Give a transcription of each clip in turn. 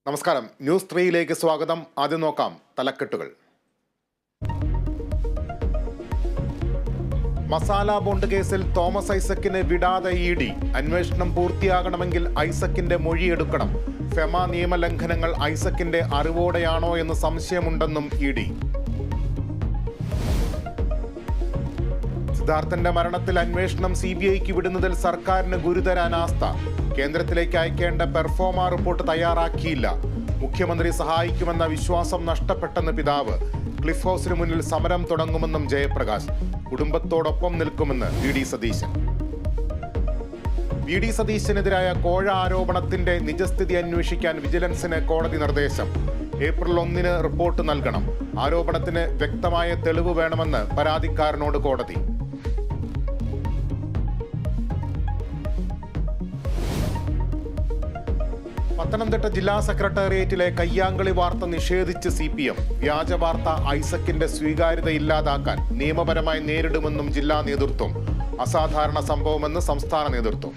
നമസ്കാരം. ന്യൂസ് 3യിലേക്ക് സ്വാഗതം. ആദ്യം നോക്കാം തലക്കെട്ടുകൾ. മസാല ബോണ്ട് കേസിൽ തോമസ് ഐസക്കിന് വിടാതെ ഇ.ഡി. അന്വേഷണം പൂർത്തിയാകണമെങ്കിൽ ഐസക്കിന്റെ മൊഴിയെടുക്കണം. ഫെമ നിയമലംഘനങ്ങൾ ഐസക്കിന്റെ അറിവോടെയാണോ എന്ന് സംശയമുണ്ടെന്നും ഇ.ഡി. സിദ്ധാർത്ഥന്റെ മരണത്തിൽ അന്വേഷണം CBIക്ക് വിടുന്നതിൽ സർക്കാരിന് ഗുരുതര അനാസ്ഥ. കേന്ദ്രത്തിലേക്ക് അയക്കേണ്ട പെർഫോമ റിപ്പോർട്ട് തയ്യാറാക്കിയില്ല. മുഖ്യമന്ത്രി സഹായിക്കുമെന്ന വിശ്വാസം നഷ്ടപ്പെട്ടെന്ന് പിതാവ്. ക്ലിഫ് ഹൗസിന് മുന്നിൽ സമരം തുടങ്ങുമെന്നും ജയപ്രകാശ്. കുടുംബത്തോടൊപ്പം നിൽക്കുമെന്ന് വി.ഡി. സതീശൻ. വി.ഡി. സതീശനെതിരായ കോഴ ആരോപണത്തിന്റെ നിജസ്ഥിതി അന്വേഷിക്കാൻ വിജിലൻസിന് കോടതി നിർദ്ദേശം. ഏപ്രിൽ 1 റിപ്പോർട്ട് നൽകണം. ആരോപണത്തിന് വ്യക്തമായ തെളിവ് വേണമെന്ന് പരാതിക്കാരനോട് കോടതി. പത്തനംതിട്ട ജില്ലാ സെക്രട്ടേറിയറ്റിലെ കയ്യാങ്കളി വാർത്ത നിഷേധിച്ച് CPM. വ്യാജ വാർത്ത ഐസക്കിന്റെ സ്വീകാര്യത ഇല്ലാതാക്കാൻ നിയമപരമായി നേരിടുമെന്നും ജില്ലാ നേതൃത്വം. അസാധാരണ സംഭവമെന്ന് സംസ്ഥാന നേതൃത്വം.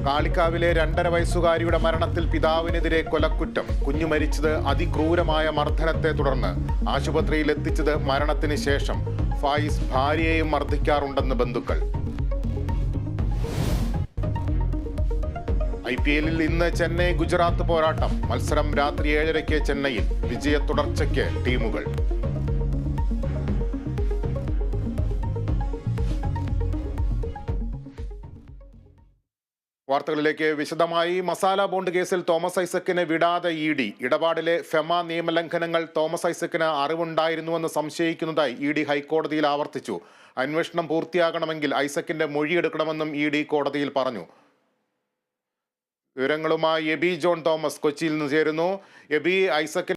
കാളിക്കാവിലെ 2.5 വയസ്സുകാരിയുടെ മരണത്തിൽ പിതാവിനെതിരെ കൊലക്കുറ്റം. കുഞ്ഞു മരിച്ചത് അതിക്രൂരമായ മർദ്ദനത്തെ തുടർന്ന്. ആശുപത്രിയിൽ എത്തിച്ചത് മരണത്തിന് ശേഷം. ഫായിസ് ഭാര്യയെയും മർദ്ദിക്കാറുണ്ടെന്ന് ബന്ധുക്കൾ. IPL ഇന്ന് ചെന്നൈ ഗുജറാത്ത് പോരാട്ടം. മത്സരം രാത്രി 7:30 ചെന്നൈയിൽ. വിജയ തുടർച്ചയ്ക്ക് ടീമുകൾ. വാർത്തകളിലേക്ക് വിശദമായി. മസാല ബോണ്ട് കേസിൽ തോമസ് ഐസക്കിനെ വിടാതെ ഇ.ഡി. ഇടപാടിലെ ഫെമ നിയമലംഘനങ്ങൾ തോമസ് ഐസക്കിന് അറിവുണ്ടായിരുന്നുവെന്ന് സംശയിക്കുന്നതായി ഇ.ഡി. ഹൈക്കോടതിയിൽ ആവർത്തിച്ചു. അന്വേഷണം പൂർത്തിയാകണമെങ്കിൽ ഐസക്കിന്റെ മൊഴിയെടുക്കണമെന്നും ഇ.ഡി. കോടതിയിൽ പറഞ്ഞു. വിവരങ്ങളുമായി എബി ജോൺ തോമസ് കൊച്ചിയിൽ നിന്ന് ചേരുന്നു. എബി, ഐസക്കിന്റെ